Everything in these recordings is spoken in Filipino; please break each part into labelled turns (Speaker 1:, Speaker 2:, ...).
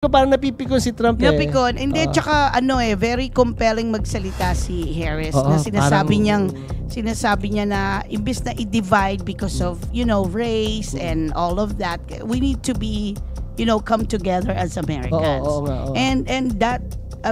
Speaker 1: Parang napipikon si Trump
Speaker 2: Napikon. Hindi, tsaka very compelling magsalita si Harris na sinasabi niya na imbis na i-divide because of, race and all of that, we need to be, come together as Americans. And that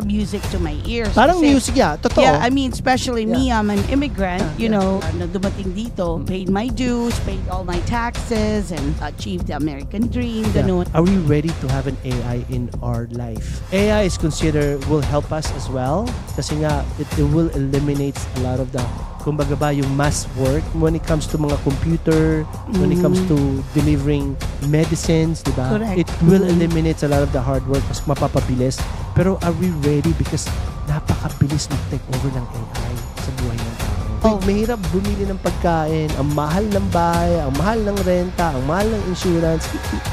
Speaker 2: music to my ears.
Speaker 1: Parang music, totoo.
Speaker 2: Yeah, I mean, especially me, I'm an immigrant, na dumating dito, paid my dues, paid all my taxes, and achieved the American dream, ganun.
Speaker 1: Are we ready to have an AI in our life? AI is considered will help us as well kasi nga, it will eliminate a lot of the kumbaga ba yung mass work when it comes to mga computer, when it comes to delivering medicines, diba?
Speaker 2: Correct.
Speaker 1: It will eliminate a lot of the hard work kasi mapapabilis. Pero are we ready? Because napakabilis mag-take over ng AI sa buhay ng tao. Mahirap bumili ng pagkain, ang mahal ng bahay, ang mahal ng renta, ang mahal ng insurance.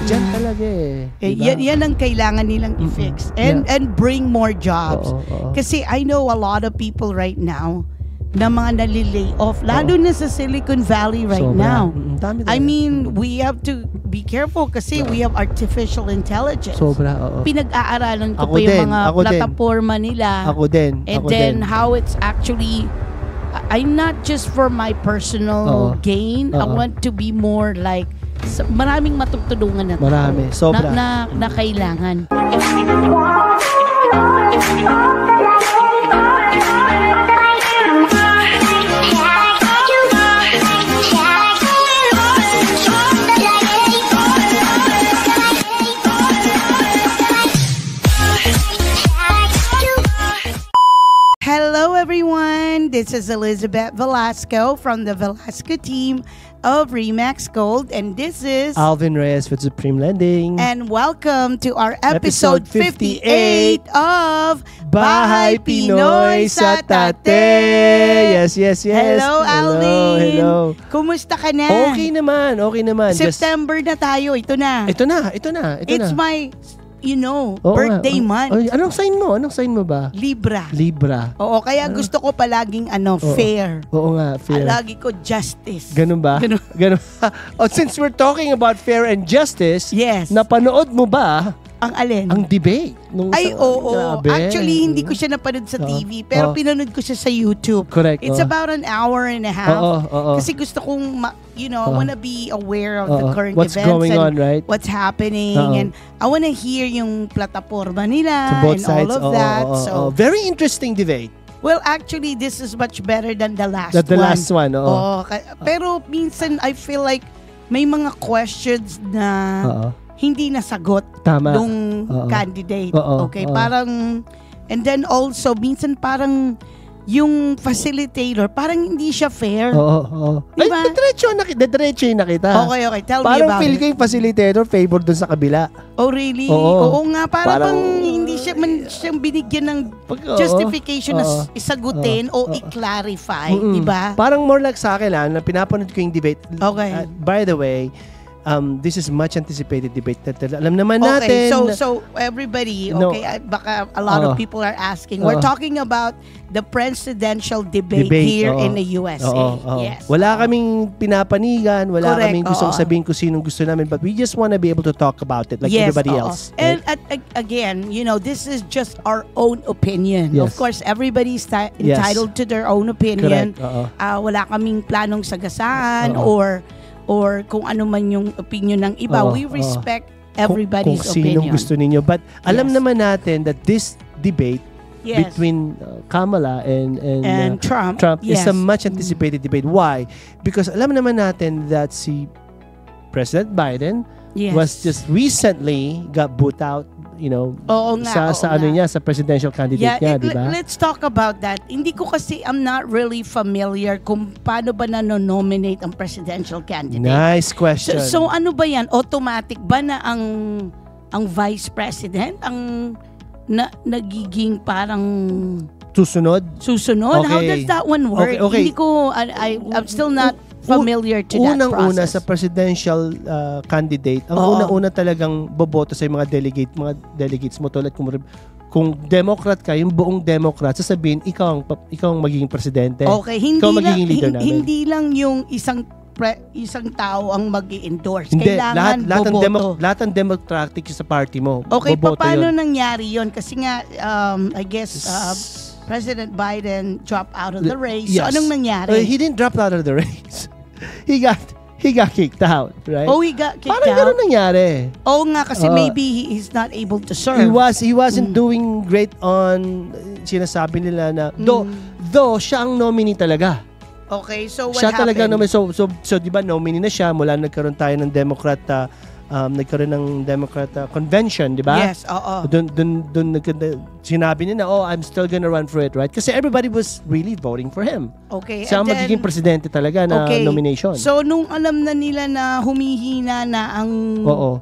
Speaker 1: Diyan talaga diba?
Speaker 2: Yan ang kailangan nilang i-fix. And bring more jobs. Kasi I know a lot of people right now na mga nalilay off, lalo na sa Silicon Valley right now. I mean, we have to be careful kasi we have artificial intelligence. Pinag-aaralan ko pa yung mga plataforma nila.
Speaker 1: Ako din.
Speaker 2: And then how it's actually, I'm not just for my personal gain. I want to be more like, maraming matutulungan na
Speaker 1: marami, sobra.
Speaker 2: Na kailangan. Hello everyone, this is Elizabeth Velasco from the Velasco team of Remax Gold, and this is
Speaker 1: Alvin Reyes with Supreme Lending.
Speaker 2: And welcome to our episode 58 of
Speaker 1: Bahay Pinoy sa Tate. Yes.
Speaker 2: Hello Alvin.
Speaker 1: Hello.
Speaker 2: Kumusta ka na?
Speaker 1: Okay naman.
Speaker 2: September na tayo, ito na. It's my birthday month.
Speaker 1: Anong sign mo ba?
Speaker 2: Libra. Oo, kaya gusto ko palaging fair.
Speaker 1: Oo nga, fair.
Speaker 2: Lagi ko justice.
Speaker 1: Ganun ba? Ganun. Since we're talking about fair and justice,
Speaker 2: yes.
Speaker 1: Napanood mo ba
Speaker 2: ang alin?
Speaker 1: Ang debate.
Speaker 2: Oo. Actually, hindi ko siya napanood sa TV, pero pinanood ko siya sa YouTube.
Speaker 1: Correct.
Speaker 2: It's about an hour and a half.
Speaker 1: Oo.
Speaker 2: Kasi gusto kong, I wanna be aware of the current
Speaker 1: what's
Speaker 2: events
Speaker 1: going on, right?
Speaker 2: What's happening. And I wanna hear yung plataforma nila
Speaker 1: both
Speaker 2: and
Speaker 1: sides.
Speaker 2: all of that. So
Speaker 1: very interesting debate.
Speaker 2: Well, actually, this is much better than the last one.
Speaker 1: The last one,
Speaker 2: pero minsan, I feel like may mga questions na hindi nasagot nung candidate. Parang, and then also, minsan parang yung facilitator, parang hindi siya fair. Diba?
Speaker 1: Ay, diretso yung nakita.
Speaker 2: Okay, tell me
Speaker 1: parang
Speaker 2: about it.
Speaker 1: Parang feel ko yung facilitator favor dun sa kabila.
Speaker 2: Oh, really? Oo nga, parang hindi siya siyang binigyan ng justification na isagutin o i-clarify, diba?
Speaker 1: Parang more like sa akin na pinapanood ko yung debate.
Speaker 2: Okay.
Speaker 1: By the way, this is much anticipated debate. Alam naman natin.
Speaker 2: So everybody, baka a lot of people are asking. We're talking about the presidential debate here in the USA. Yes.
Speaker 1: Wala kaming pinapanigan, wala kaming gustong sabihin kung sinong gusto namin, but we just want to be able to talk about it like everybody else.
Speaker 2: Right? And again, this is just our own opinion.
Speaker 1: Yes.
Speaker 2: Of course, everybody's entitled to their own opinion. Wala kaming planong sagasaan or kung ano man yung opinion ng iba. We respect everybody's opinion.
Speaker 1: Kung sinong gusto ninyo. But alam naman natin that this debate between Kamala and
Speaker 2: Trump
Speaker 1: is a much anticipated debate. Why? Because alam naman natin that si President Biden was just recently got booted out, sa presidential candidate niya, di ba?
Speaker 2: Let's talk about that. Hindi ko kasi, I'm not really familiar kung paano ba nanonominate ang presidential candidate.
Speaker 1: Nice question.
Speaker 2: So ano ba yan? Automatic ba na ang vice president ang nagiging parang susunod?
Speaker 1: Okay.
Speaker 2: How does that one work?
Speaker 1: Okay.
Speaker 2: Hindi ko, I'm still not familiar to that process.
Speaker 1: Unang-una sa presidential candidate, ang unang-una talagang boboto sa mga delegates mo tulad kung Democrat ka, yung buong Democrat, sasabihin ikaw ang magiging presidente.
Speaker 2: Okay,
Speaker 1: ikaw magiging leader namin.
Speaker 2: Hindi lang yung isang isang tao ang mag-i-endorse.
Speaker 1: Hindi,
Speaker 2: Kailangan boboto.
Speaker 1: lahat ng Democratic sa party mo.
Speaker 2: Okay,
Speaker 1: boboto
Speaker 2: paano
Speaker 1: yun.
Speaker 2: nangyari yon? Kasi nga, I guess, President Biden dropped out of the race.
Speaker 1: Yes.
Speaker 2: So, anong nangyari?
Speaker 1: He didn't drop out of the race. He got kicked out, right?
Speaker 2: Oh, he got kicked
Speaker 1: Parang
Speaker 2: out?
Speaker 1: ganun nangyari.
Speaker 2: Oo nga, kasi maybe he's not able to serve.
Speaker 1: He wasn't doing great on, sinasabi nila na, though siya ang nominee talaga.
Speaker 2: Okay, so what
Speaker 1: siya
Speaker 2: happened?
Speaker 1: Talaga nominee. So di ba nominee na siya mula nagkaroon tayo ng Democrat convention, di ba?
Speaker 2: Yes, oo.
Speaker 1: Doon sinabi niya na, I'm still gonna run for it, right? Kasi everybody was really voting for him.
Speaker 2: Okay.
Speaker 1: Siya ang magiging presidente talaga na nomination.
Speaker 2: So, nung alam na nila na humihina na ang...
Speaker 1: Oo.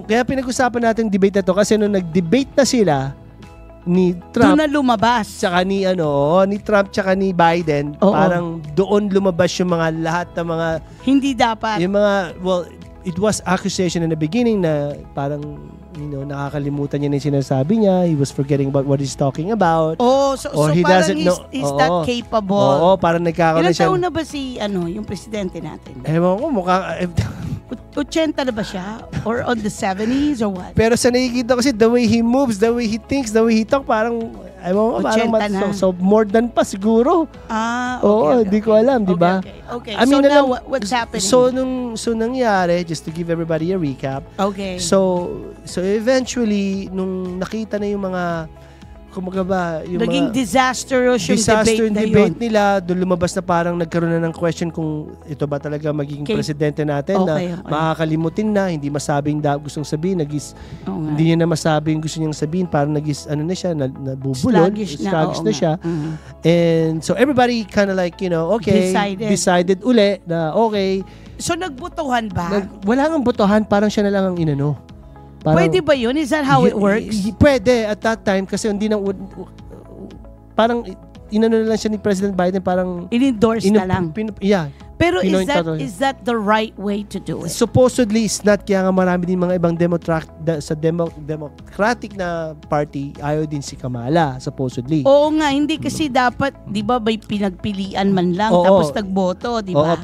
Speaker 1: Kaya pinag-usapan natin debate na to kasi nung nag-debate na sila ni Trump,
Speaker 2: doon na lumabas.
Speaker 1: Tsaka ni Trump tsaka ni Biden, parang doon lumabas yung mga lahat ng mga
Speaker 2: hindi dapat.
Speaker 1: Yung mga, it was accusation in the beginning na parang, nakakalimutan niya na yung sinasabi niya. He was forgetting about what he's talking about.
Speaker 2: So
Speaker 1: he
Speaker 2: parang
Speaker 1: doesn't know.
Speaker 2: He's not capable.
Speaker 1: Oo, parang nagkakaroon siya.
Speaker 2: Ilang taon na ba yung presidente natin?
Speaker 1: Ewan ko, mukhang...
Speaker 2: 80 na ba siya? Or on the 70s or what?
Speaker 1: Pero sa nakikita kasi, the way he moves, the way he thinks, the way he talk, parang, ewan ko, parang so more than pa siguro.
Speaker 2: Okay.
Speaker 1: Hindi ko alam, di ba?
Speaker 2: Okay. I mean, so now, what's happening?
Speaker 1: So nangyari, just to give everybody a recap.
Speaker 2: Okay.
Speaker 1: So eventually, nung nakita na yung mga, kumaga ba, yung
Speaker 2: naging
Speaker 1: mga
Speaker 2: disastrous yung
Speaker 1: debate nila, doon lumabas na parang nagkaroon na ng question kung ito ba talaga magiging presidente natin na makakalimutin na, hindi masabing gustong sabihin, hindi niya na masabing gusto niyang sabihin, parang na siya, nabubulol, sluggish na siya.
Speaker 2: Mm-hmm.
Speaker 1: And so everybody kind of like, decided uli na okay.
Speaker 2: So nagbotohan ba?
Speaker 1: Wala nang botohan, parang siya na lang ang inano. Parang,
Speaker 2: pwede ba yun? Is that how it works?
Speaker 1: Pwede at that time kasi hindi na parang inano na lang siya ni President Biden, parang
Speaker 2: in-endorse na lang.
Speaker 1: Yeah.
Speaker 2: Pero is that the right way to do it?
Speaker 1: Supposedly it's not, kaya nga marami din mga ibang Democratic na party, ayaw din si Kamala, supposedly.
Speaker 2: Oo nga, hindi kasi dapat, di ba, may pinagpilian man lang, tapos nagboto, di ba?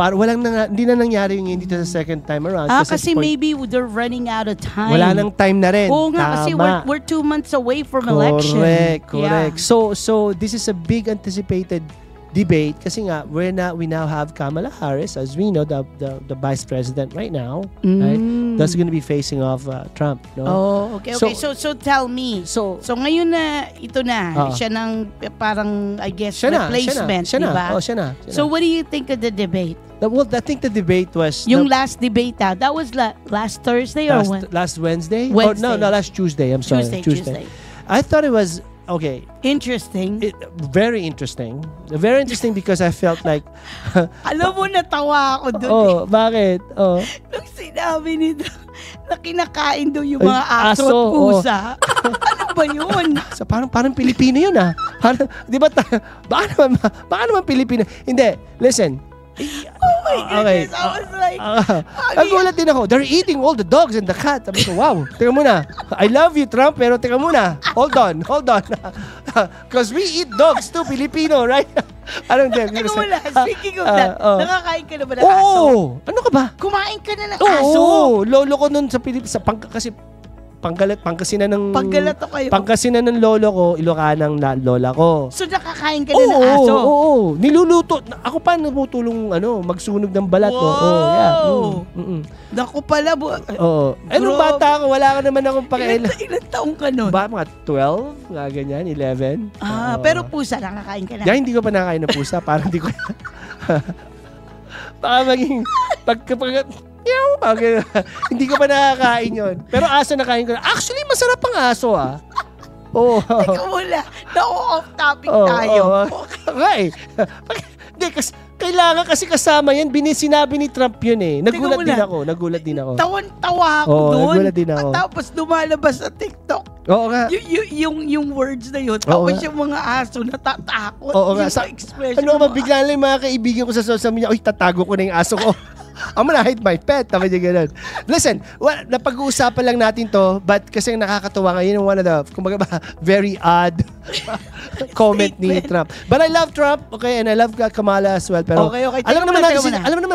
Speaker 1: Hindi na nangyari yung dito sa second time around.
Speaker 2: Kasi maybe they're running out of time.
Speaker 1: Wala nang time na rin.
Speaker 2: Oo nga, kasi we're 2 months away from election.
Speaker 1: Correct. Yeah. So this is a big anticipated debate kasi nga we now have Kamala Harris, as we know, the vice president right now, right? That's going to be facing off Trump, no?
Speaker 2: Oh, okay. So tell me. So ngayon na ito na siya ng parang, I guess, replacement, di ba?
Speaker 1: Siya na.
Speaker 2: So what do you think of the debate?
Speaker 1: Well, I think the debate was
Speaker 2: yung last debate that was last Thursday or when?
Speaker 1: Last Wednesday?
Speaker 2: Wednesday.
Speaker 1: No, last Tuesday. I'm sorry.
Speaker 2: Tuesday.
Speaker 1: I thought it was okay.
Speaker 2: Interesting.
Speaker 1: Very interesting. Very interesting because I felt like...
Speaker 2: Alam mo, natawa ako doon.
Speaker 1: Bakit?
Speaker 2: Nung sinabi nito na kinakain doon yung mga aso at pusa. Ano ba yun?
Speaker 1: So, parang Pilipino yun di ba? Baka naman Pilipino. Hindi. Listen.
Speaker 2: Oh my goodness. I was like...
Speaker 1: Nagulat din ako. They're eating all the dogs and the cats. Sabi ko, wow. Teka muna. I love you, Trump, pero teka muna. Hold on. Because we eat dogs too, Filipino, right?
Speaker 2: Teka muna. Speaking of that, nakakain ka na ba ng aso?
Speaker 1: Oo. Ano ka ba?
Speaker 2: Kumain ka na ng aso?
Speaker 1: Oo. Lolo ko nun sa Pilipinas. Kasi Pangasinan ng lolo ko, Ilocanang lola ko.
Speaker 2: So nakakain ka na ng aso?
Speaker 1: Oo. Niluluto. Ako pa namutulong magsunog ng balat.
Speaker 2: Wow! Naku pala.
Speaker 1: Oo. Nung bata ako, wala ka naman akong pakialam.
Speaker 2: Ilan taong ka nun?
Speaker 1: Mga 12? Mga ganyan, 11.
Speaker 2: Pero pusa, nakakain ka na?
Speaker 1: Hindi ko pa nakakain ng pusa. Parang hindi ko baka maging hindi ko pa nakakain yun. Pero aso nakain ko na. Actually, masarap ang aso
Speaker 2: Teka muna. Na-off topic tayo.
Speaker 1: Hindi, kailangan kasi kasama yan. Sinabi ni Trump yun Nagulat din ako.
Speaker 2: Tawan-tawa ako doon.
Speaker 1: Nagulat din ako.
Speaker 2: At tapos lumalabas sa TikTok.
Speaker 1: Oo nga.
Speaker 2: Yung words na yun. Tapos yung mga aso natatakot.
Speaker 1: Oo nga.
Speaker 2: Expression.
Speaker 1: Bigla lang yung mga kaibigan ko sa social media, tatago ko na yung aso ko. I'm gonna hide my pet. Tama niya ganun. Listen, napag-uusapan lang natin to, but kasi nakakatuwa ngayon one of the, kumbaga ba, very odd comment ni Trump. But I love Trump, okay, and I love Kamala as well. Pero
Speaker 2: okay.
Speaker 1: alam naman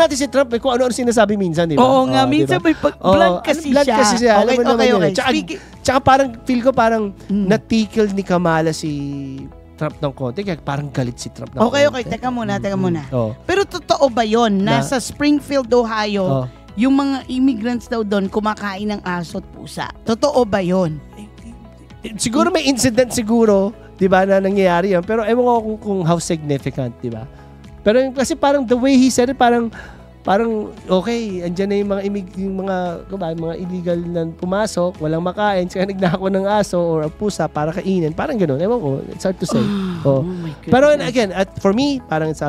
Speaker 1: natin si Trump, kung ano-ano sinasabi minsan, di ba?
Speaker 2: Oo nga, minsan may blunt kasi siya. Okay.
Speaker 1: Tsaka parang, feel ko parang natikil ni Kamala si Trump ng konti, kaya parang galit si Trump ng konti.
Speaker 2: Okay, teka muna. Pero totoo ba yon? Nasa Springfield, Ohio, yung mga immigrants daw doon kumakain ng aso at pusa. Totoo ba yon?
Speaker 1: Siguro may incident siguro, 'di ba, na nangyayari 'yan, pero ewan ko kung how significant, 'di ba? Pero kasi parang the way he said it, parang okay, andyan na yung mga illegal na pumasok, walang makain, kaya nagnako ng aso or pusa para kainin, parang gano'n. Ewan ko, it's hard to say.
Speaker 2: Oh my goodness.
Speaker 1: Pero again, for me, parang it's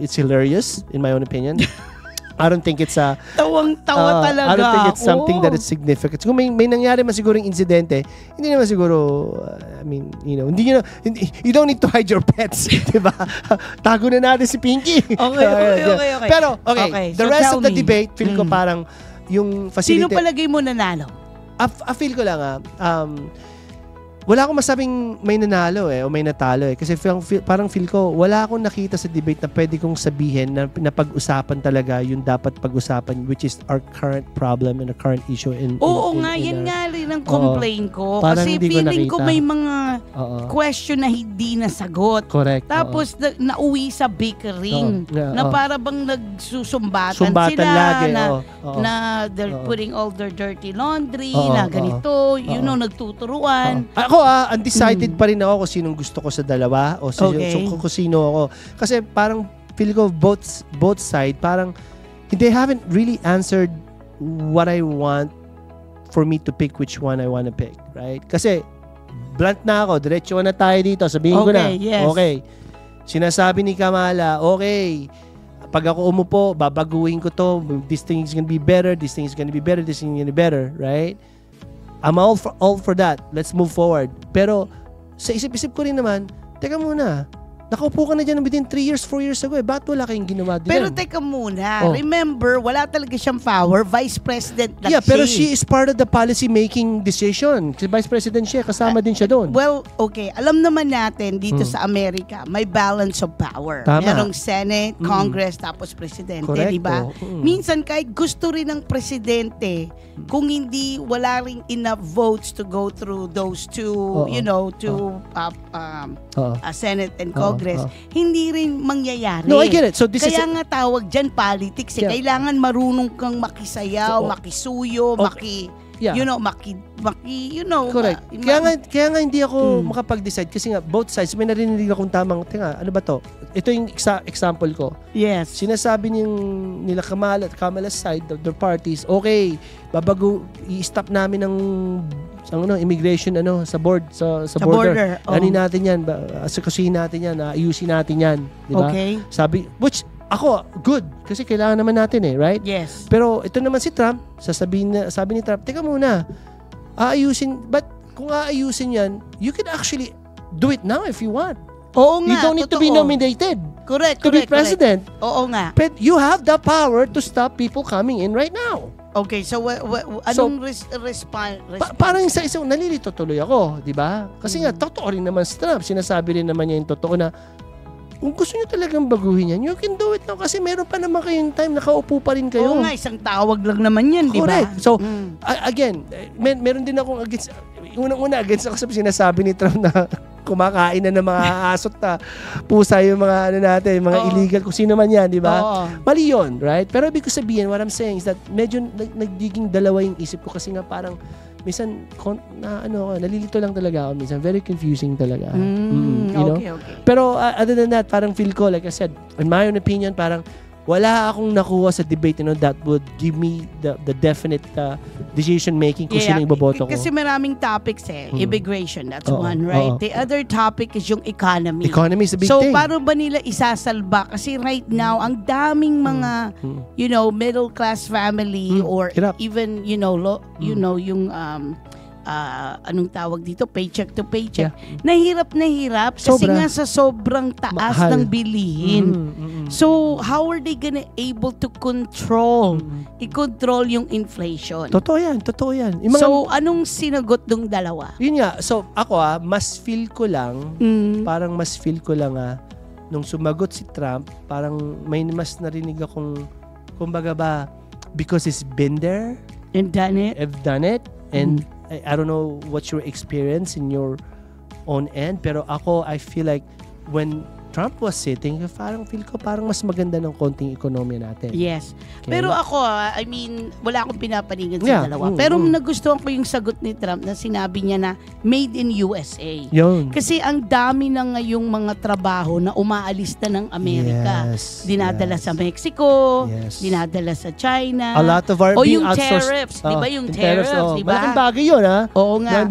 Speaker 1: it's hilarious in my own opinion. I don't think it's
Speaker 2: tawang-tawa talaga.
Speaker 1: I don't think it's something that is significant. Kung may nangyari man siguro yung insidente, hindi naman siguro, I mean, you don't need to hide your pets, di ba? Tago na natin si Pinky.
Speaker 2: Okay.
Speaker 1: Pero, okay, the rest of the debate, feel ko parang yung facility.
Speaker 2: Sino palagay mo nanalo?
Speaker 1: Feel ko lang, wala akong masabing may nanalo o may natalo kasi parang feel ko wala akong nakita sa debate na pwede kong sabihin na pag-usapan talaga yung dapat pag-usapan, which is our current problem and the current issue yan
Speaker 2: nga rin ang complaint ko kasi feeling ko may mga question na hindi nasagot.
Speaker 1: Correct.
Speaker 2: Tapos nauwi sa bickering na para bang nagsusumbatan sila
Speaker 1: lagi,
Speaker 2: na they're putting all their dirty laundry na ganito, nagtuturuan.
Speaker 1: Ako undecided pa rin ako kung sinong gusto ko sa dalawa o kung sino ako. Kasi parang feel ko both side parang they haven't really answered what I want for me to pick which one I want to pick, right? Kasi blunt na ako, diretso na tayo dito, sabihin ko na.
Speaker 2: Yes.
Speaker 1: Okay. Sinasabi ni Kamala, okay, pag ako umupo, babaguhin ko to, this thing is gonna be better, this thing is gonna be better, this thing is gonna be better, right? I'm all for that. Let's move forward. Pero sa isip-isip ko rin naman, teka muna, nakaupo ka na dyan within 3 years, 4 years ago. Ba't wala kayong ginawa din?
Speaker 2: Pero teka muna, remember, wala talaga siyang power. Vice President lang siya.
Speaker 1: Pero she is part of the policy-making decision. Si Vice President siya, kasama din siya doon.
Speaker 2: Well, okay. Alam naman natin dito sa Amerika, may balance of power.
Speaker 1: Tama.
Speaker 2: Merong Senate, Congress, tapos Presidente, di ba? Minsan kahit gusto rin ng Presidente, kung hindi wala ring enough votes to go through those two, Senate and Congress, hindi rin mangyayari.
Speaker 1: No, I get it. So this
Speaker 2: Kaya nga tawag dyan politics. Kailangan marunong kang makisayaw, makisuyo,
Speaker 1: correct. Kaya nga hindi ako makapag-decide kasi nga both sides, may narinig akong tamang, ano ba to? Ito yung example ko.
Speaker 2: Yes.
Speaker 1: Sinasabi nila Kamala's side, their parties, okay, i-stop namin ng immigration sa border. Natin yan, asikusin natin yan, ayusin natin yan, di ba?
Speaker 2: Okay.
Speaker 1: Which ako, good. Kasi kailangan naman natin right?
Speaker 2: Yes.
Speaker 1: Pero ito naman si Trump, sabi ni Trump, teka muna, but kung aayusin yan, you can actually do it now if you want.
Speaker 2: Oo nga,
Speaker 1: you don't need to be nominated
Speaker 2: to
Speaker 1: be president.
Speaker 2: Oo nga.
Speaker 1: But you have the power to stop people coming in right now.
Speaker 2: Okay, so anong response?
Speaker 1: Parang isa nalilito tuloy ako, di ba? Kasi nga, totoo rin naman si Trump. Sinasabi rin naman niya yung totoo na kung gusto niyo talagang baguhin yan, you can do it now kasi meron pa naman kayong time, nakaupo pa rin kayo.
Speaker 2: Oo nga, isang tawag lang naman yan, di ba?
Speaker 1: Correct. So, again, meron din akong against, unang-una against ako sa sinasabi ni Trump na kumakain na ng mga asot na pusa yung mga mga illegal, kung sino man yan, di ba? Mali yun, right? Pero ibig ko sabihin, what I'm saying is that medyo nagiging dalawa yung isip ko kasi nga parang minsan nalilito lang talaga ako minsan, very confusing talaga.
Speaker 2: Okay.
Speaker 1: Pero other than that, parang feel ko, like I said, in my own opinion, parang wala akong nakuha sa debate that would give me the definite decision making kung sino yung iboboto ko.
Speaker 2: Kasi maraming topics immigration, that's one, right? The other topic is yung economy.
Speaker 1: Economy is a big
Speaker 2: So
Speaker 1: thing.
Speaker 2: paano ba nila isasalba? Kasi right now, ang daming mga middle class family or
Speaker 1: Hirap.
Speaker 2: even yung anong tawag dito, paycheck to paycheck. Nahirap kasi nga sa sobrang taas ng bilihin. So, how are they gonna able to i-control yung inflation?
Speaker 1: Totoo yan.
Speaker 2: So, anong sinagot ng dalawa?
Speaker 1: Yun nga. So, ako mas feel ko lang, nung sumagot si Trump, parang may mas narinig akong, kumbaga ba, because he's been there,
Speaker 2: and done
Speaker 1: it, and I don't know what's your experience in your own end, pero ako, I feel like when Trump was sitting, feel ko parang mas maganda ng konting ekonomiya natin.
Speaker 2: Yes. Okay. Pero ako, I mean, wala akong pinapaningan sa dalawa. Pero nagustuhan ko yung sagot ni Trump na sinabi niya na made in USA.
Speaker 1: Yun.
Speaker 2: Kasi ang dami na ngayong mga trabaho na umaalis na ng Amerika. Dinadala sa Mexico, dinadala sa China.
Speaker 1: A lot of our being
Speaker 2: outsourced. Tariffs, di ba yung tariffs, di ba?
Speaker 1: Malaking bagay yun, ha?
Speaker 2: Oo nga.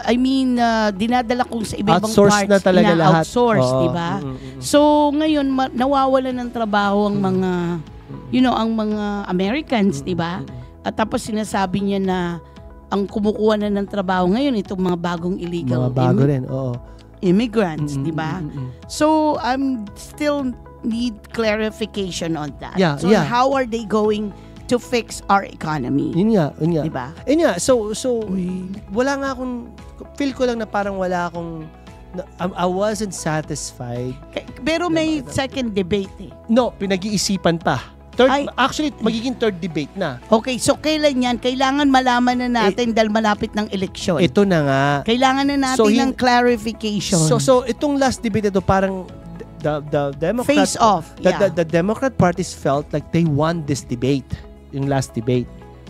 Speaker 2: I mean, dinadala kung sa iba-ibang parts
Speaker 1: na talaga lahat.
Speaker 2: Outsource, di ba? So, ngayon, nawawala ng trabaho ang mga, ang mga Americans, di ba? At tapos sinasabi niya na ang kumukuha na ng trabaho ngayon, itong mga bagong illegal immigrants, di ba? So, I'm still need clarification on that. So, how are they going to fix our economy?
Speaker 1: Yun nga.
Speaker 2: Di ba?
Speaker 1: Yun nga. So, wala nga akong, feel ko lang na parang wala akong, I wasn't satisfied.
Speaker 2: Pero may second debate
Speaker 1: No, pinag-iisipan pa. Actually, magiging third debate na.
Speaker 2: Okay, so kailan yan? Kailangan malaman na natin dahil malapit ng eleksyon.
Speaker 1: Ito na nga.
Speaker 2: Kailangan na natin ng clarification.
Speaker 1: So itong last debate ito, parang the Democrat...
Speaker 2: Face off.
Speaker 1: The Democrat parties felt like they won this debate. Yung last debate.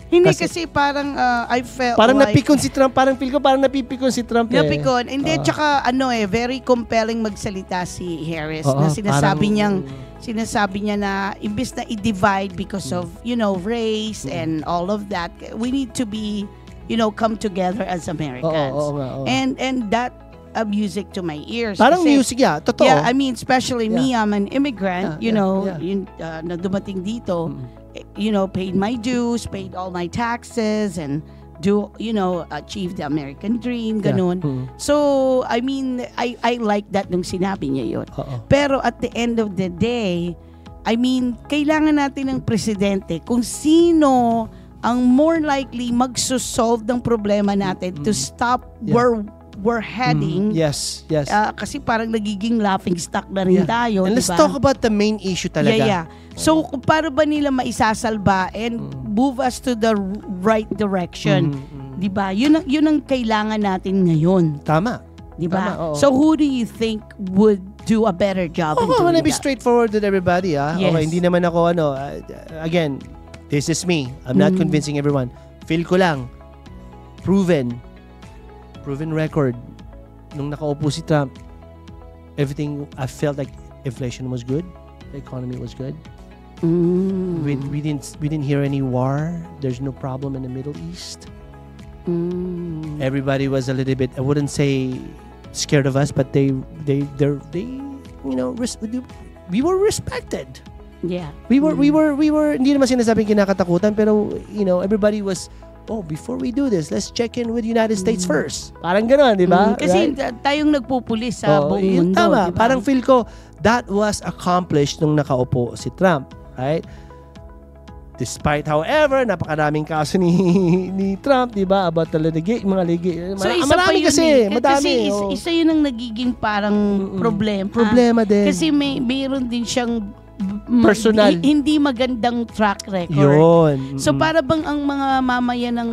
Speaker 2: Hindi kasi parang I felt
Speaker 1: parang napikon si Trump, parang feel ko parang napipikon si Trump.
Speaker 2: Napikon. Hindi, tsaka very compelling magsalita si Harris na sinasabi niya na imbes na i-divide because of, race and all of that, we need to be, come together as Americans. And that music to my ears.
Speaker 1: Parang kasi, music, totoo.
Speaker 2: Yeah, I mean, especially me, I'm an immigrant, na dumating dito. Paid my dues, paid all my taxes, and achieve the American dream, ganun. So, I mean, I like that nung sinabi niya yun. Pero at the end of the day, I mean, kailangan natin ng presidente kung sino ang more likely magsosolve ng problema natin to stop where we're heading.
Speaker 1: Yes.
Speaker 2: Kasi parang nagiging laughing stock na rin tayo.
Speaker 1: And let's talk about the main issue talaga.
Speaker 2: So, kung paano ba nila maisasalba and move us to the right direction? Diba? Yun ang kailangan natin ngayon.
Speaker 1: Tama.
Speaker 2: Diba? So, who do you think would do a better job in doing that?
Speaker 1: I'm gonna be straightforward with everybody.
Speaker 2: Yes.
Speaker 1: Okay, hindi naman ako again, this is me. I'm not convincing everyone. Feel ko lang. Proven record. Nung nakaupo si Trump, everything, I felt like inflation was good. The economy was good. We didn't hear any war. There's no problem in the Middle East. Everybody was a little bit, I wouldn't say scared of us, but they we were respected.
Speaker 2: Yeah.
Speaker 1: We were hindi naman sinasabing kinakatakutan, pero everybody was, before we do this, let's check in with United States first. Parang gano'n, di ba?
Speaker 2: Kasi tayong nagpupulis sa buong mundo.
Speaker 1: Tama.
Speaker 2: Diba?
Speaker 1: Parang feel ko, that was accomplished nung nakaupo si Trump. Right? Despite, however, napakaraming kaso ni Trump, di ba? About the mga
Speaker 2: So,
Speaker 1: marami kasi. Madami.
Speaker 2: Kasi isa yun ang nagiging parang problema.
Speaker 1: Problema din.
Speaker 2: Kasi mayroon din siyang
Speaker 1: personal.
Speaker 2: Hindi magandang track record.
Speaker 1: Yun.
Speaker 2: So para bang ang mga mamayan ng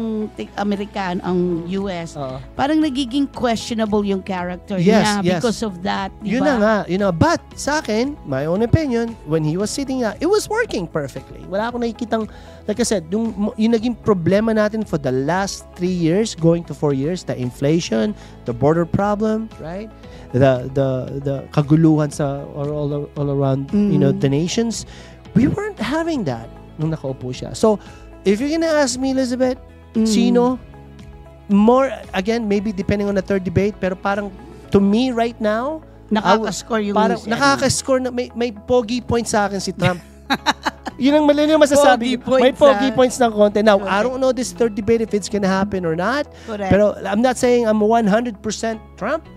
Speaker 2: American, ang US, parang nagiging questionable yung character niya because of that, di ba?
Speaker 1: Yun na nga. But sa akin, my own opinion, when he was sitting it was working perfectly. Wala akong nakikitang, like I said, yung naging problema natin for the last 3 years, going to 4 years, the inflation, the border problem, right? The kaguluhan sa all around the nations, we weren't having that nung nakaupo siya. So if you're gonna ask me, Elizabeth, sino more, again, maybe depending on the third debate, pero parang to me right now,
Speaker 2: nakaka-score yung
Speaker 1: parang nakaka-score na may pogi point sa akin si Trump. Yun ang mali na masasabi. May pogi points ng konti. Now,
Speaker 2: Correct.
Speaker 1: I don't know this third debate if it's gonna happen or not.
Speaker 2: Correct.
Speaker 1: Pero I'm not saying I'm 100% Trump.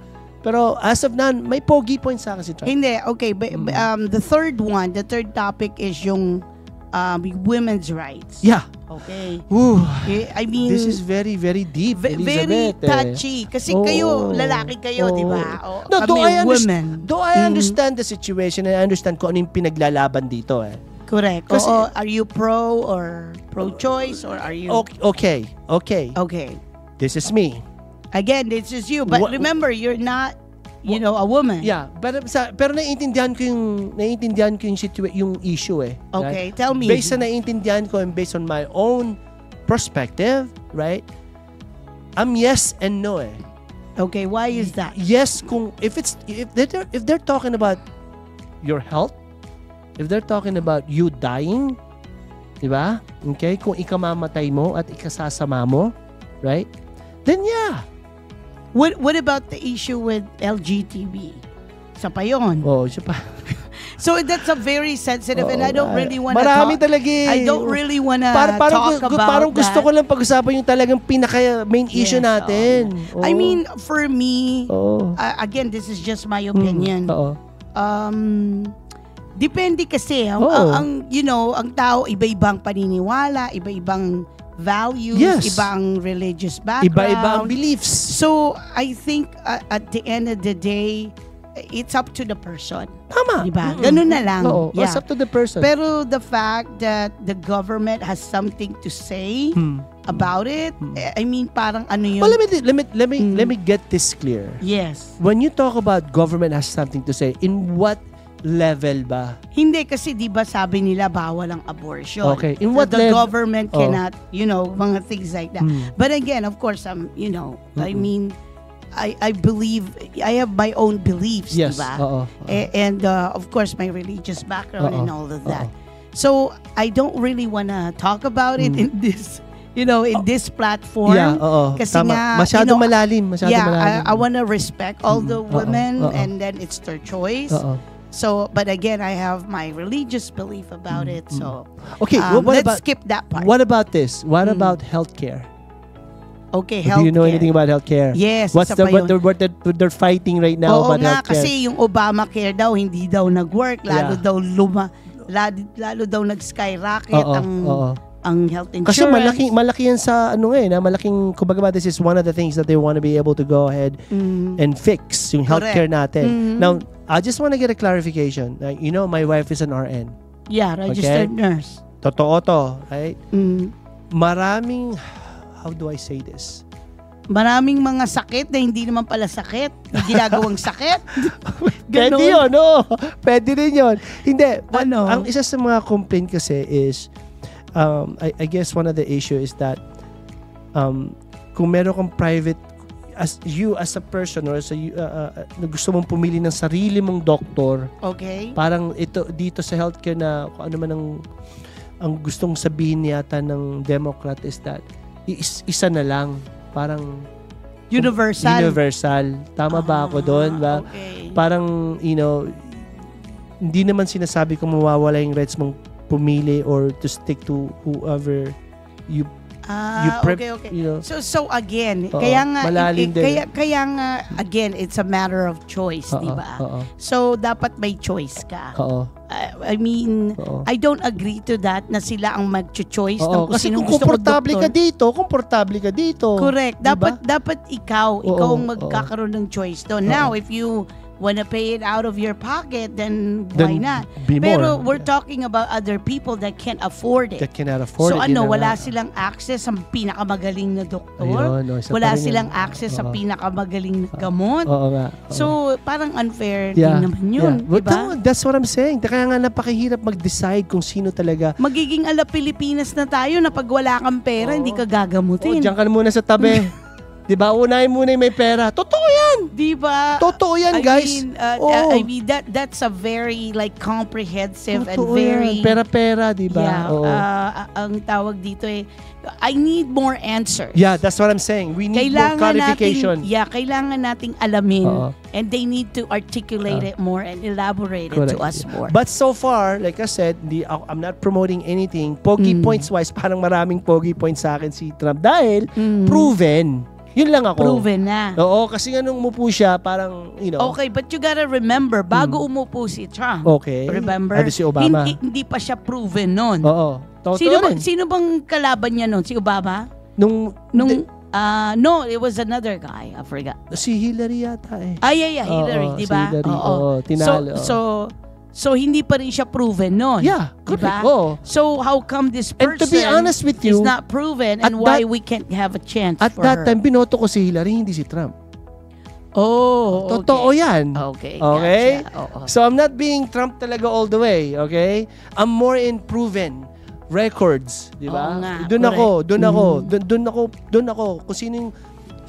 Speaker 1: Pero as of now, may pogi points sa akin si Trump.
Speaker 2: Hindi, okay. The third topic is yung women's rights.
Speaker 1: Yeah.
Speaker 2: Okay.
Speaker 1: Ooh,
Speaker 2: I mean,
Speaker 1: this is very, very deep,
Speaker 2: very
Speaker 1: Elizabeth.
Speaker 2: touchy. Kasi kayo, lalaki kayo, di ba?
Speaker 1: No, though
Speaker 2: women.
Speaker 1: I understand the situation and I understand kung ano yung pinaglalaban dito eh.
Speaker 2: Correct.
Speaker 1: Kasi,
Speaker 2: are you pro or pro-choice or are you...
Speaker 1: Okay. This is me.
Speaker 2: Again, this is you. But remember, you're not, a woman.
Speaker 1: Yeah, pero naiintindihan ko yung issue eh.
Speaker 2: Okay,
Speaker 1: right?
Speaker 2: tell me.
Speaker 1: Based sa naiintindihan ko and based on my own perspective, right? I'm yes and no eh.
Speaker 2: Okay, why is that?
Speaker 1: Yes, if they're talking about your health, if they're talking about you dying, di ba? Okay, kung ikamamatay mo at ikasasama mo, right? Then yeah.
Speaker 2: What about the issue with LGTB? Isa pa yun.
Speaker 1: Isa pa.
Speaker 2: So that's a very sensitive and I don't really want to
Speaker 1: Marami talaga eh.
Speaker 2: I don't really want to talk about
Speaker 1: parang gusto ko lang pag-usapan yung talagang pinaka main issue natin.
Speaker 2: I mean, for me, again, this is just my opinion. Depende kasi ang tao iba-ibang paniniwala, iba-ibang values, ibang religious background,
Speaker 1: iba-ibang beliefs.
Speaker 2: So I think at the end of the day, it's up to the person.
Speaker 1: Tama.
Speaker 2: Diba? Ganun na lang.
Speaker 1: It's up to the person.
Speaker 2: Pero the fact that the government has something to say about it, I mean, parang ano yun?
Speaker 1: Well, let me get this clear.
Speaker 2: Yes.
Speaker 1: When you talk about government has something to say, in what level ba?
Speaker 2: Hindi kasi 'di ba sabi nila bawal ang abortion.
Speaker 1: Okay. In what
Speaker 2: the government cannot, mga things like that. But again, of course, I mean, I believe I have my own beliefs,
Speaker 1: yes.
Speaker 2: diba? And of course my religious background and all of that. So I don't really want to talk about it in this in this platform.
Speaker 1: Yeah,
Speaker 2: kasi
Speaker 1: tama.
Speaker 2: nga,
Speaker 1: masyado malalim.
Speaker 2: I want to respect all the women and then it's their choice. So, but again, I have my religious belief about it. So,
Speaker 1: okay,
Speaker 2: let's skip that part.
Speaker 1: What about this? What about healthcare?
Speaker 2: Okay, healthcare.
Speaker 1: Do you know anything about healthcare?
Speaker 2: Yes.
Speaker 1: What they're fighting right now about healthcare?
Speaker 2: Kasi yung Obamacare daw hindi daw nag-work, lalo daw nag-skyrocket ang health insurance.
Speaker 1: Kasi malaki yan sa malaking kumbaga this is one of the things that they want to be able to go ahead and fix yung healthcare natin. Now, I just want to get a clarification. My wife is an RN.
Speaker 2: Yeah, registered nurse.
Speaker 1: Totoo to, right? Maraming, how do I say this?
Speaker 2: Maraming mga sakit na hindi naman pala sakit. Na ginagawang sakit.
Speaker 1: Pwede yun, no? Pwede rin yun. Hindi. Ang isa sa mga complaint kasi is, I guess one of the issue is kung meron kang private, as a person or as gusto mong pumili ng sarili mong doktor, parang dito sa healthcare na kung ano man ang gustong sabihin yata ng Democrat is that isa na lang, parang universal. Tama ba ako doon? Ba?
Speaker 2: Okay.
Speaker 1: Parang hindi naman sinasabi kung mawawala yung rights mong pumili or to stick to whoever you
Speaker 2: okay. So again, kaya nga again, it's a matter of choice, di ba? So dapat may choice ka. I mean, I don't agree to that na sila ang mag-choice ng kung sinong gusto ko doktor.
Speaker 1: Komportable ka dito.
Speaker 2: Correct. Dapat ikaw ang magkakaroon ng choice doon. Now, if you wanna pay it out of your pocket, then why not? Pero we're talking about other people that can't afford it.
Speaker 1: That cannot afford it.
Speaker 2: So wala silang access sa pinakamagaling na doktor. Wala silang access sa pinakamagaling na gamot. So parang unfair din naman yun. Diba?
Speaker 1: That's what I'm saying. Kaya nga napakahirap mag-decide kung sino talaga.
Speaker 2: Magiging ala Pilipinas na tayo na pag wala kang pera, hindi ka gagamutin.
Speaker 1: Diyan ka muna sa tabi. Diba? Unahin muna yung may pera. Totoo yan!
Speaker 2: Diba?
Speaker 1: Totoo yan, guys.
Speaker 2: I mean, that's a very like comprehensive
Speaker 1: totoo
Speaker 2: and very...
Speaker 1: Yan. Pera-pera, diba?
Speaker 2: Yeah. Ang tawag dito I need more answers.
Speaker 1: Yeah, that's what I'm saying. We need more clarification.
Speaker 2: Kailangan nating alamin. And they need to articulate it more and elaborate it to us more.
Speaker 1: But so far, like I said, I'm not promoting anything. Pogi points-wise, parang maraming pogi points sa akin si Trump. Dahil, proven. Yun lang ako.
Speaker 2: Proven na.
Speaker 1: Oo, kasi nga nung umupo siya, parang, you know.
Speaker 2: Okay, but you gotta remember, bago umupo si Trump, remember?
Speaker 1: Si Obama.
Speaker 2: Hindi pa siya proven nun.
Speaker 1: Oo.
Speaker 2: Sino bang kalaban niya nun? Si Obama? No, it was another guy. I forgot.
Speaker 1: Si Hillary yata eh.
Speaker 2: Hillary, diba?
Speaker 1: Si Hillary, tinalo.
Speaker 2: So, hindi pa rin siya proven nun.
Speaker 1: Yeah, correct. Diba?
Speaker 2: So, how come this person
Speaker 1: to be honest with you,
Speaker 2: is not proven and why we can't have a chance
Speaker 1: for her? At that time, binoto ko si Hillary, hindi si Trump.
Speaker 2: Oh, okay.
Speaker 1: Totoo yan.
Speaker 2: Okay.
Speaker 1: Gotcha. So, I'm not being Trump talaga all the way, okay? I'm more in proven records, di ba? Doon ako.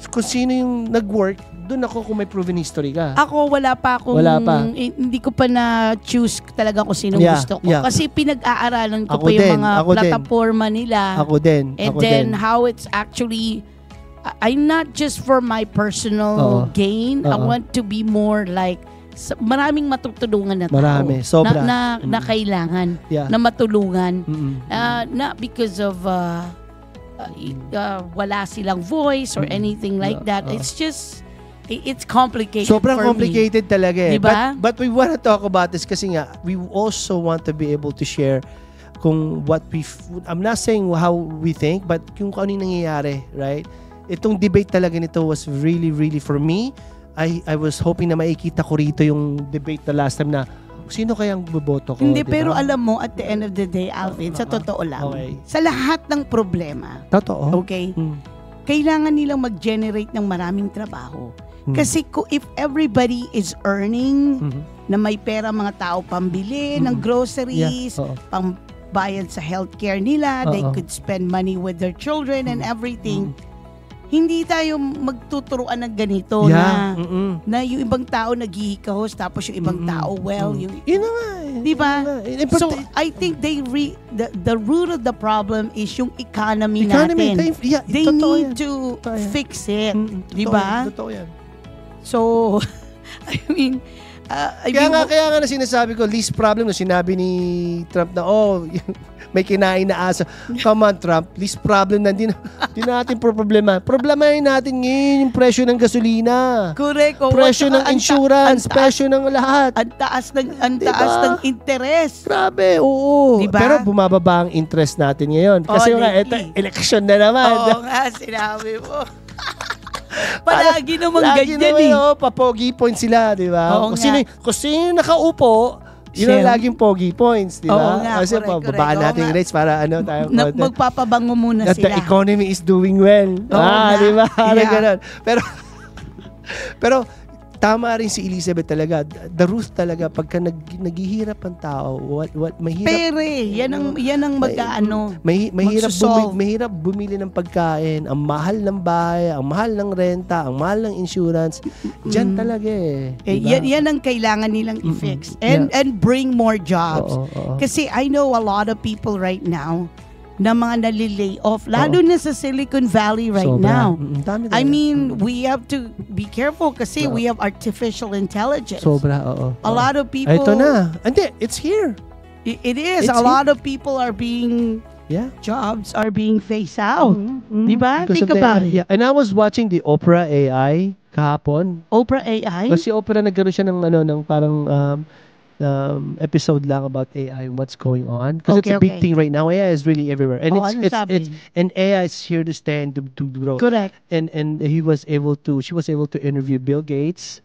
Speaker 1: Kung sino yung nag-work, doon ako kung may proven history ka.
Speaker 2: Ako, wala pa. Hindi ko pa na-choose talaga kung sino gusto ko. Kasi pinag-aaralan ko pa yung mga plataforma nila.
Speaker 1: Ako din.
Speaker 2: And then how it's actually, I'm not just for my personal gain. I want to be more like, maraming matutulungan na tao.
Speaker 1: Marami, sobra.
Speaker 2: Na kailangan, na matulungan. Not because of wala silang voice or anything like that. It's just, it's complicated.
Speaker 1: Sobrang complicated talaga eh.
Speaker 2: Diba?
Speaker 1: But we want to talk about this kasi nga, we also want to be able to share kung what I'm not saying how we think, but kung ano yung nangyayari, right? Itong debate talaga nito was really, really, for me, I was hoping na makikita ko rito yung debate na last time na sino kayang boboto ko?
Speaker 2: Hindi, diba? Pero alam mo, at the end of the day, Alvin, sa totoo lang, sa lahat ng problema, okay, kailangan nilang mag-generate ng maraming trabaho. Kasi if everybody is earning, na may pera mga tao pambili ng groceries, pambayad sa healthcare nila, they could spend money with their children and everything, hindi tayo magtuturuan ng ganito na yung ibang tao naghihikahos tapos yung ibang tao yung
Speaker 1: yun na nga
Speaker 2: di ba? So I think the root of the problem is yung economy natin. They need to fix it, di ba?
Speaker 1: Totoo yan.
Speaker 2: So I mean
Speaker 1: kaya nga na sinasabi ko, least problem na sinabi ni Trump na may kinain na aso. Come on, Trump. Least problem na din natin problema. Problemahin natin ngayon yung presyo ng gasolina.
Speaker 2: Correct.
Speaker 1: Presyo ng insurance. Presyo ng lahat.
Speaker 2: Ang taas ng interest.
Speaker 1: Grabe, oo.
Speaker 2: Diba?
Speaker 1: Pero bumababa ang interest natin ngayon. Kasi election na naman.
Speaker 2: Oo nga, sinabi mo. Palagi naman ganyan eh.
Speaker 1: Papogi points sila, di ba? Kung sino nakaupo, yun ang laging pogi points, di ba?
Speaker 2: Oo nga,
Speaker 1: kasi babaan natin yung rates para tayo
Speaker 2: magpapabango muna
Speaker 1: that
Speaker 2: sila.
Speaker 1: The economy is doing well. Di ba? Ganun. Pero tama rin si Elizabeth talaga. The truth talaga, pagka naghihirap ang tao, mahirap.
Speaker 2: Pere, yan ang
Speaker 1: mahirap bumili ng pagkain, ang mahal ng bahay, ang mahal ng renta, ang mahal ng insurance. Diyan talaga eh.
Speaker 2: Diba? Yan ang kailangan nilang i-fix. And bring more jobs. Kasi I know a lot of people right now na mga nalilay off, lalo na sa Silicon Valley right now. I mean, we have to be careful kasi we have artificial intelligence. A lot of people...
Speaker 1: Ito na. Hindi, it's here.
Speaker 2: It is. A lot of people are being... Jobs are being phased out. Diba? Think about it.
Speaker 1: And I was watching the Oprah AI kahapon.
Speaker 2: Oprah AI?
Speaker 1: Kasi Oprah nagkaroon siya ng parang... episode lang about AI and what's going on because it's a big thing right now. AI is really everywhere, and and AI is here to stay and to grow.
Speaker 2: Correct.
Speaker 1: And she was able to interview Bill Gates.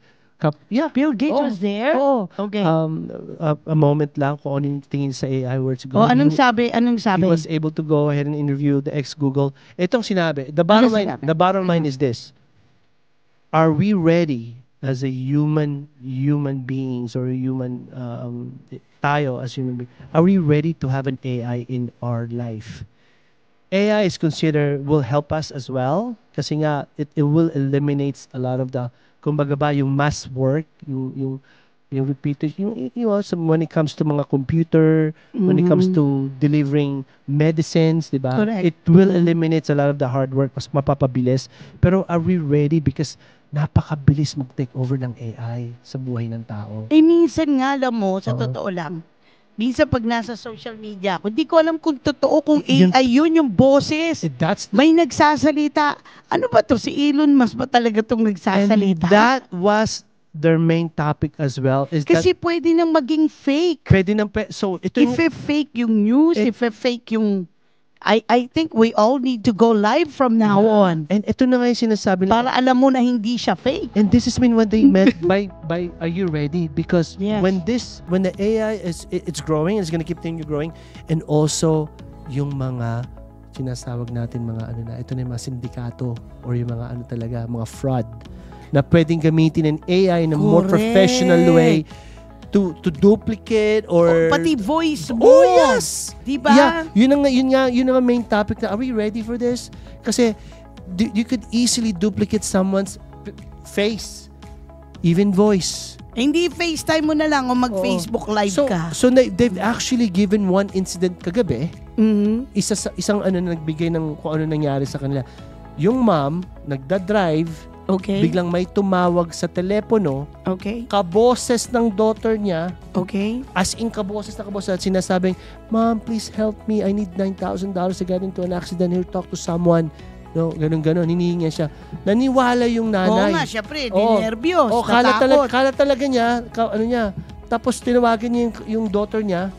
Speaker 2: Bill Gates was there. Okay.
Speaker 1: A moment lang kung ano yung tingin sa AI where it's going.
Speaker 2: Anong sabi?
Speaker 1: He was able to go ahead and interview the ex-Google. Itong sinabi. The bottom line is this: are we ready? As a human beings or tayo as human beings, are we ready to have an AI in our life? AI is considered will help us as well kasi nga it will eliminates a lot of the kumbaga ba yung mass work, yung repeated, when it comes to mga computer, when it comes to delivering medicines, di ba? It will eliminate a lot of the hard work, mas mapapabilis. Pero are we ready? Because napakabilis mag-take over ng AI sa buhay ng tao.
Speaker 2: Minsan nga, alam mo, sa totoo lang, minsan pag nasa social media ako, di ko alam kung totoo, kung AI yun yung boses. May nagsasalita. Ano ba to? Si Elon Musk ba talaga tong nagsasalita?
Speaker 1: And that was their main topic as well.
Speaker 2: Kasi pwede nang maging fake.
Speaker 1: Pwede nang, so ito
Speaker 2: if fake yung news, if fake yung, I think we all need to go live from now on.
Speaker 1: And ito na nga yung sinasabi
Speaker 2: para alam mo na hindi siya fake.
Speaker 1: And this is what they meant by are you ready? Because when the AI it's growing, it's gonna continue growing, and also yung mga sinasawag natin mga ito na yung mga sindikato or yung mga talaga, mga fraud na pwedeng gamitin ng AI in a more professional way to duplicate or
Speaker 2: pati voice mo.
Speaker 1: Oh yes.
Speaker 2: Diba?
Speaker 1: Yeah, yun ang main topic na are we ready for this? Kasi you could easily duplicate someone's face, even voice.
Speaker 2: Hindi FaceTime mo na lang o mag-Facebook live ka.
Speaker 1: So they've actually given one incident kagabi. Isang nagbigay ng kung ano nangyari sa kanila. Yung mom nagda-drive.
Speaker 2: Okay.
Speaker 1: Biglang may tumawag sa telepono.
Speaker 2: Okay.
Speaker 1: Kaboses ng daughter niya.
Speaker 2: Okay.
Speaker 1: As in kaboses at sinasabing, "Mom, please help me. I need $9,000. I got into an accident here. Talk to someone." No, ganun. Hinihingi siya. Naniwala yung nanay.
Speaker 2: Oo nga, syempre. Dinerbiyos.
Speaker 1: Kala talaga niya. Tapos tinawagan niya yung daughter niya.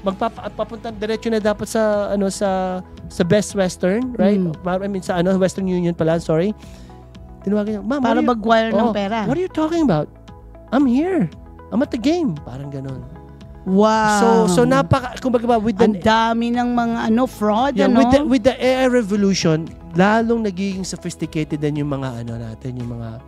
Speaker 1: Magpapunta diretso na dapat sa Best Western, right? I mean sa Western Union pala, sorry. Tinawagan niya, "Ma'am,
Speaker 2: para mag-wire ng pera.
Speaker 1: What are you talking about? I'm here. I'm at the game." Parang ganun.
Speaker 2: Wow.
Speaker 1: So kumbaga ba with
Speaker 2: ang dami ng mga fraud,
Speaker 1: with the AI revolution, lalong nagiging sophisticated din yung mga natin, yung mga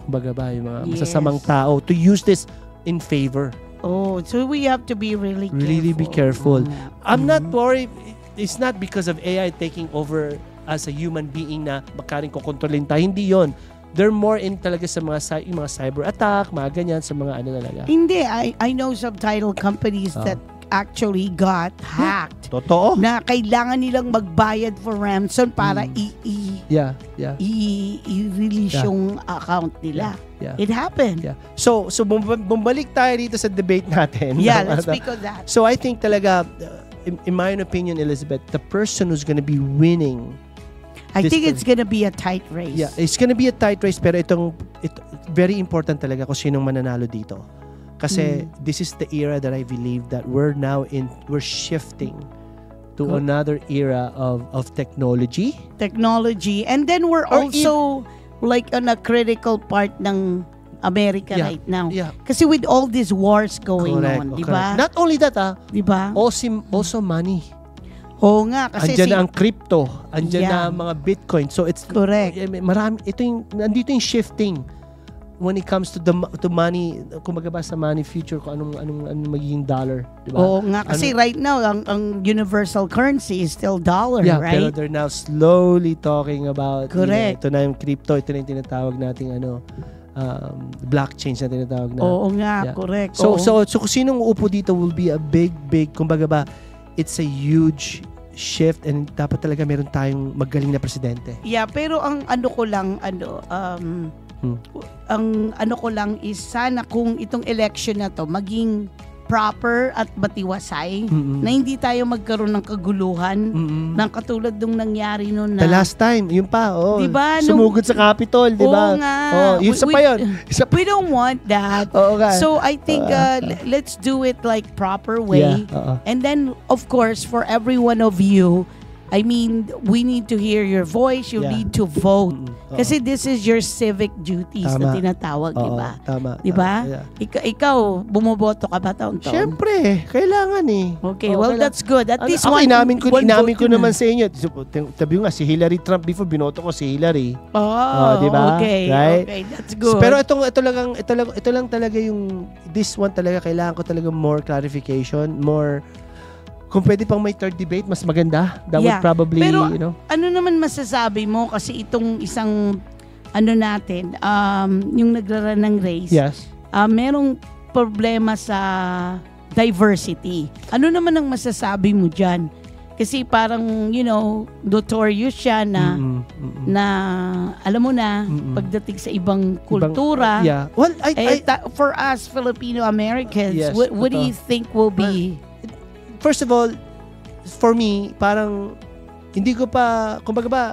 Speaker 1: kumbaga ba, yung mga masasamang tao to use this in favor.
Speaker 2: Oh, so we have to be really careful.
Speaker 1: Really be careful. I'm not worried. It's not because of AI taking over as a human being na makaring kukontrolin tayo. Hindi yon. They're more in talaga sa mga cyber attack, mga ganyan, sa mga talaga.
Speaker 2: Hindi. I know subtitle companies that actually got hacked.
Speaker 1: Totoo.
Speaker 2: Na kailangan nilang magbayad for ransom para i-release yung account nila.
Speaker 1: Yeah.
Speaker 2: It happened.
Speaker 1: Yeah. So bumalik tayo dito sa debate natin.
Speaker 2: Yeah, let's speak of that.
Speaker 1: So I think talaga, in my opinion, Elizabeth, the person who's gonna be winning,
Speaker 2: I think it's gonna be a tight race.
Speaker 1: Yeah, it's gonna be a tight race, pero ito very important talaga kung sinong mananalo dito. Kasi this is the era that I believe that we're shifting to another era of technology.
Speaker 2: Technology. And then we're also like on a critical part ng America right now. Yeah. Kasi with all these wars going on, di ba?
Speaker 1: Not only that,
Speaker 2: di ba?
Speaker 1: Also money.
Speaker 2: Oo nga. Kasi
Speaker 1: andyan na ang crypto. Andyan na ang mga Bitcoin. So it's
Speaker 2: correct.
Speaker 1: Marami, nandito yung shifting when it comes to money, kumbaga ba sa money future, kung anong magiging dollar. Diba?
Speaker 2: Oo nga. Kasi right now, ang universal currency is still dollar, right?
Speaker 1: Pero they're now slowly talking about,
Speaker 2: correct.
Speaker 1: Ito na yung crypto, ito na yung tinatawag nating blockchain na tinatawag na.
Speaker 2: Oo nga, correct.
Speaker 1: So kung sinong uupo dito will be a big, kumbaga ba, it's a huge shift, and dapat talaga meron tayong magaling na presidente. Yeah,
Speaker 2: pero ang ano ko lang is sana kung itong election na to maging proper at matiwasay, na hindi tayo magkaroon ng kaguluhan ng katulad nung nangyari noon na
Speaker 1: the last time, yun pa,
Speaker 2: diba,
Speaker 1: sumugod sa Capitol, di ba?
Speaker 2: Oo nga. We don't want that. So I think let's do it like proper way. And then of course for every one of you, I mean, we need to hear your voice. You need to vote. Kasi this is your civic duties na tinatawag, di ba?
Speaker 1: Tama.
Speaker 2: Di ba? Ikaw, bumoboto ka ba taon-taon?
Speaker 1: Siyempre, kailangan eh.
Speaker 2: Okay, well, that's good. At least
Speaker 1: inamin ko naman sa inyo. Sabi ko nga, si Hillary Trump before, binoto ko si Hillary.
Speaker 2: Di ba?
Speaker 1: Okay, right?
Speaker 2: Okay, that's good.
Speaker 1: Pero ito lang talaga yung, this one talaga, kailangan ko talaga more clarification, more, kung pwede pang may third debate, mas maganda. That would probably,
Speaker 2: pero, ano naman masasabi mo kasi itong isang natin, yung nagraran ng race, merong problema sa diversity. Ano naman ang masasabi mo dyan? Kasi parang, notorious siya na, alam mo na, pagdating sa ibang kultura.
Speaker 1: Well,
Speaker 2: for us, Filipino-Americans, what do you think will be?
Speaker 1: First of all, for me, parang, hindi ko pa, kumbaga ba,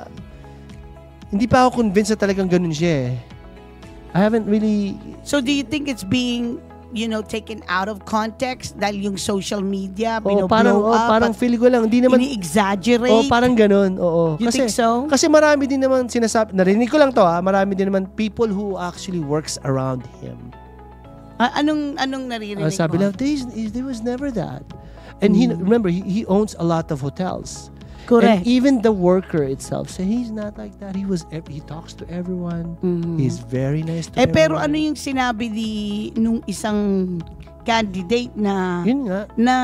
Speaker 1: hindi pa ako convinced na talagang ganun siya eh. I haven't really...
Speaker 2: So do you think it's being, taken out of context dahil yung social media,
Speaker 1: blow up? Parang feel ko lang, hindi naman...
Speaker 2: Ini-exaggerate?
Speaker 1: Parang ganun, oo.
Speaker 2: You think so?
Speaker 1: Kasi marami din naman sinasabi, narinig ko lang to marami din naman people who actually works around him.
Speaker 2: Anong narinig mo?
Speaker 1: Sabi lang, there was never that. And remember, he owns a lot of hotels.
Speaker 2: Correct.
Speaker 1: And even the worker itself, so he's not like that. He talks to everyone. He's very nice to everyone.
Speaker 2: Pero ano yung sinabi nung isang candidate na
Speaker 1: yun nga,
Speaker 2: na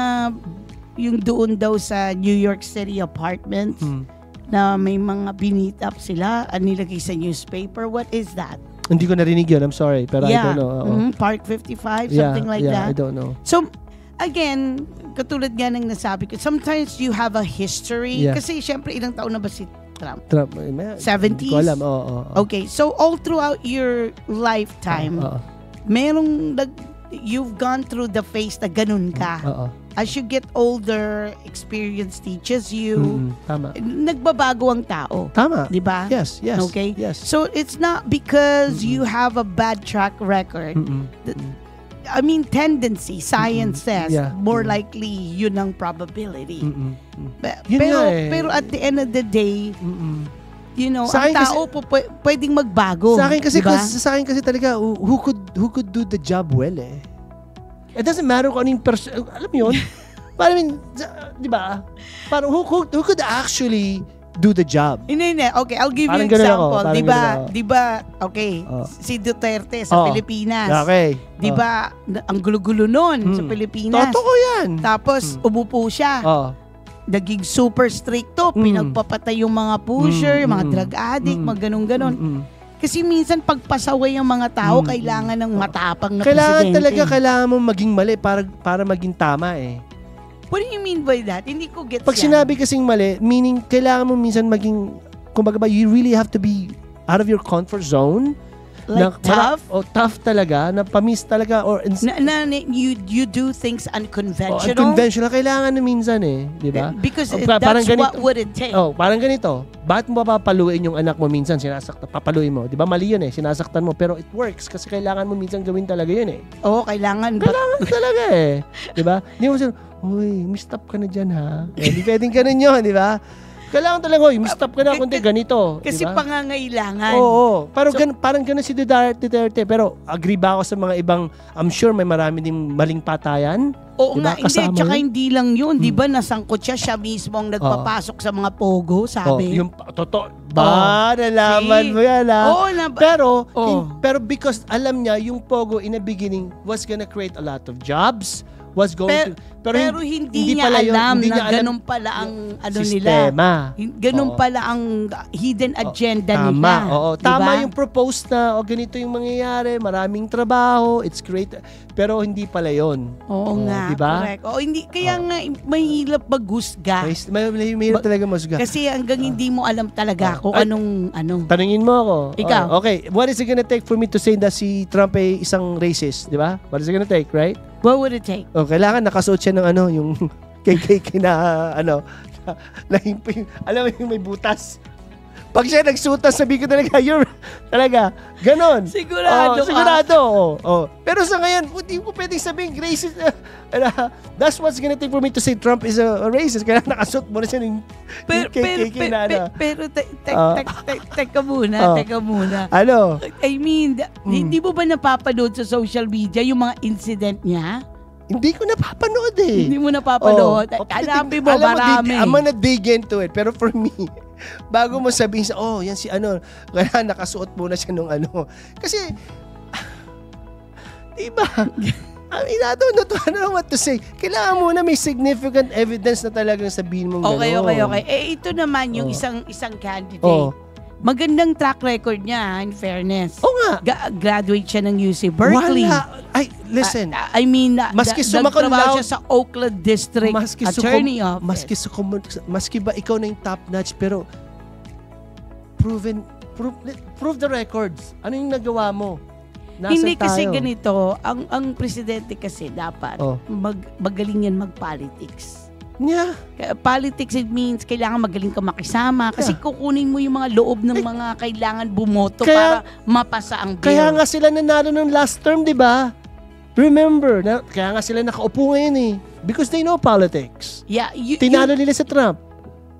Speaker 2: yung doon daw sa New York City apartments na may mga binit up sila at nilagay sa newspaper. What is that?
Speaker 1: Hindi ko narinig yun. I'm sorry, pero I don't know.
Speaker 2: Park 55, something like that.
Speaker 1: I don't know.
Speaker 2: So, again, katulad nga ng nasabi ko, sometimes you have a history. Kasi syempre, ilang taon na ba si Trump? 70s?
Speaker 1: Ko alam,
Speaker 2: Okay, so all throughout your lifetime, you've gone through the phase na ganun ka. As you get older, experience teaches you.
Speaker 1: Tama.
Speaker 2: Nagbabago ang tao.
Speaker 1: Tama.
Speaker 2: Diba?
Speaker 1: Yes.
Speaker 2: Okay?
Speaker 1: Yes.
Speaker 2: So it's not because you have a bad track record. I mean, tendency, science says, more likely yun ang probability. Pero at the end of the day, ang tao po pwedeng magbago.
Speaker 1: Sa akin kasi talaga, who could do the job well eh. It doesn't matter kung anong alam mo yun? Parang, di ba? Parang who could actually do the job?
Speaker 2: Hindi. Okay, I'll give you an example. Di ba, okay, si Duterte sa Pilipinas.
Speaker 1: Okay.
Speaker 2: Di ba, ang gulo-gulo nun sa Pilipinas.
Speaker 1: Totoo yan.
Speaker 2: Tapos, umupo siya. Naging super stricto. Pinagpapatay yung mga pusher, mga drug addict, mga ganun-ganon. Kasi minsan pagpasaway ang mga tao, kailangan ng matapang na presidente.
Speaker 1: Kailangan mo maging mali para maging tama eh.
Speaker 2: What do you mean by that? Hindi ko gets
Speaker 1: Pag sinabi kasing mali, meaning kailangan mo minsan maging, kumbaga ba, you really have to be out of your comfort zone.
Speaker 2: Like tough?
Speaker 1: Tough talaga, na pamis talaga. Or
Speaker 2: you do things unconventional?
Speaker 1: Unconventional, kailangan na minsan eh. Di ba?
Speaker 2: Because that's what would it take.
Speaker 1: Parang ganito. Bakit mo papaluin yung anak mo minsan? Papaluin mo. Di ba? Mali yun eh. Sinasaktan mo. Pero it works kasi kailangan mo minsan gawin talaga yun eh.
Speaker 2: Kailangan.
Speaker 1: Kailangan talaga eh. Di ba? Hindi mo sabi, uy, stop ka na dyan ha. Hindi pwedeng ganun yun, di ba? Kailangan talaga, stop ka na kundi ganito.
Speaker 2: Kasi diba? Pangangailangan.
Speaker 1: Oo. Parang ganun si Duterte. Pero agree ba ako sa mga ibang, I'm sure may marami ding maling patayan?
Speaker 2: Oo diba? Nga, tsaka hindi lang yun. Di ba nasangkot siya mismo ang nagpapasok sa mga pogo, sabi?
Speaker 1: Yung totoo. Nalaman mo yan ha? Pero because alam niya, yung pogo in the beginning was gonna create a lot of jobs, pero hindi niya alam na ganun pala ang
Speaker 2: sistema. Ganun pala ang hidden agenda nila.
Speaker 1: Tama yung proposed na ganito yung mangyayari, maraming trabaho, it's great. Pero hindi pala yun. Diba?
Speaker 2: Correct. Kaya nga mahirap maghusga.
Speaker 1: Mahirap talaga maghusga.
Speaker 2: Kasi hanggang hindi mo alam talaga kung anong
Speaker 1: Tanungin mo ako.
Speaker 2: Ikaw.
Speaker 1: Okay, what is it gonna take for me to say that si Trump ay isang racist? Diba? What is it gonna take, right?
Speaker 2: What would it take?
Speaker 1: Kailangan nakasuot siya ng yung KKK na alam mo yung may butas. Pag siya nagsutas, sabi ko talaga, talaga, ganon.
Speaker 2: Sigurado.
Speaker 1: Pero sa ngayon, hindi ko pwedeng sabihin racist. That's what's gonna take for me to say Trump is a racist. Kaya nakasuot mo na siya ng KKK na
Speaker 2: Pero teka muna.
Speaker 1: Ano?
Speaker 2: I mean, hindi mo ba napapanood sa social media yung mga incident niya?
Speaker 1: Hindi ko napapanood eh.
Speaker 2: Hindi mo napapanood? Hanapin mo, marami.
Speaker 1: I'm gonna dig into it. Pero for me, bago mo sabihin yan si kaya nakasuot muna siya nung Kasi, diba? I mean, I don't know what to say. Kailangan muna may significant evidence na talagang sabihin mong gano'n.
Speaker 2: Okay. Ito naman yung isang candidate. Magandang track record niya, in fairness.
Speaker 1: Nga.
Speaker 2: Graduate siya ng UC Berkeley.
Speaker 1: Ay, listen.
Speaker 2: I mean,
Speaker 1: maski sumaklaw
Speaker 2: siya sa Oakland District Attorney Office.
Speaker 1: Maski ba ikaw na yung top notch, pero prove the records. Ano yung nagawa mo?
Speaker 2: Hindi kasi ganito, ang presidente kasi dapat magaling yan mag-politics.
Speaker 1: Yeah.
Speaker 2: Politics, it means kailangan magaling ka makisama kasi kukunin mo yung mga loob ng mga kailangan bumoto para mapasa ang bill.
Speaker 1: Kaya nga sila nanalo ng last term, di ba? Remember, kaya nga sila nakaupo ngayon eh. Because they know politics.
Speaker 2: Yeah,
Speaker 1: tinalo nila sa Trump.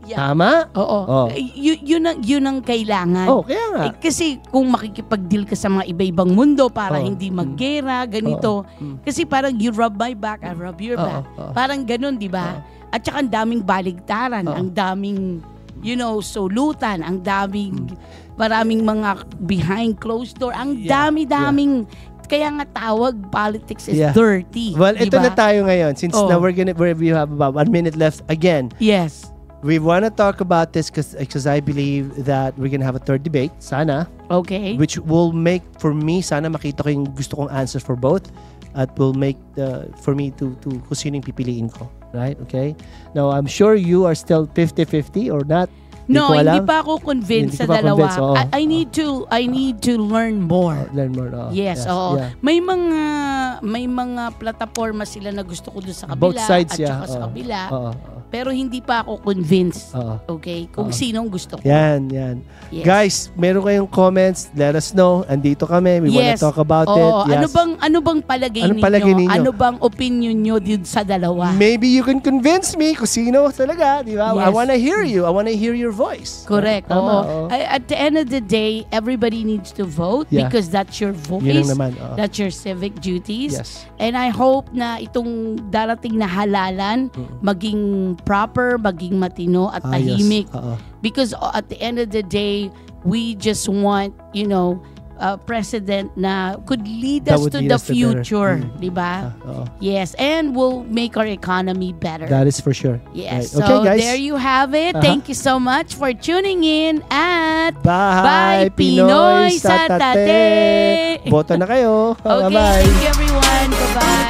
Speaker 1: Yeah. Tama?
Speaker 2: Oo. Yun ang kailangan.
Speaker 1: Kaya nga.
Speaker 2: Kasi kung makikipag-deal ka sa mga iba-ibang mundo para hindi maggera, ganito. Kasi parang you rub my back, I rub your back. Parang ganun, di ba? At saka ang daming baligtaran, ang daming, solutan, ang maraming mga behind closed door, ang dami-daming. Kaya nga tawag, politics is dirty.
Speaker 1: Well, ito na tayo ngayon. Since now we have about 1 minute left again.
Speaker 2: Yes.
Speaker 1: We want to talk about this because I believe that we're gonna have a third debate. Sana.
Speaker 2: Okay.
Speaker 1: Which will make, for me, sana makita ko yung gusto kong answers for both. At will make for me to kung sino yung pipiliin ko. Right? Okay? Now, I'm sure you are still 50-50 or not.
Speaker 2: No, hindi pa ako convinced sa dalawa. I need to learn more.
Speaker 1: Learn more.
Speaker 2: Yes. Yeah. May mga plataforma sila na gusto ko doon sa kabila.
Speaker 1: Both sides,
Speaker 2: at saka sa kabila. Pero hindi pa ako convinced. Okay? Kung sinong gusto ko.
Speaker 1: Yan. Yes. Guys, meron kayong comments, let us know. Andito kami. We want to talk about it. Yes.
Speaker 2: Ano bang palagay ninyo? Ano bang opinion nyo dun sa dalawa?
Speaker 1: Maybe you can convince me kung sino talaga, di ba? Yes. I wanna hear you. I wanna hear your voice.
Speaker 2: Correct. At the end of the day, everybody needs to vote because that's your voice. That's your civic duties.
Speaker 1: Yes.
Speaker 2: And I hope na itong darating na halalan maging proper, maging matino at tahimik. Because at the end of the day, we just want, a president na could lead us to the future, di ba? Yes, and will make our economy better.
Speaker 1: That is for sure.
Speaker 2: Yes.
Speaker 1: Right.
Speaker 2: So
Speaker 1: okay, guys.
Speaker 2: there you have it. Thank you so much for tuning in at
Speaker 1: Bye Pinoy sa Tate. Boto na kayo.
Speaker 2: Okay,
Speaker 1: Bye-bye.
Speaker 2: thank you everyone. Bye-bye.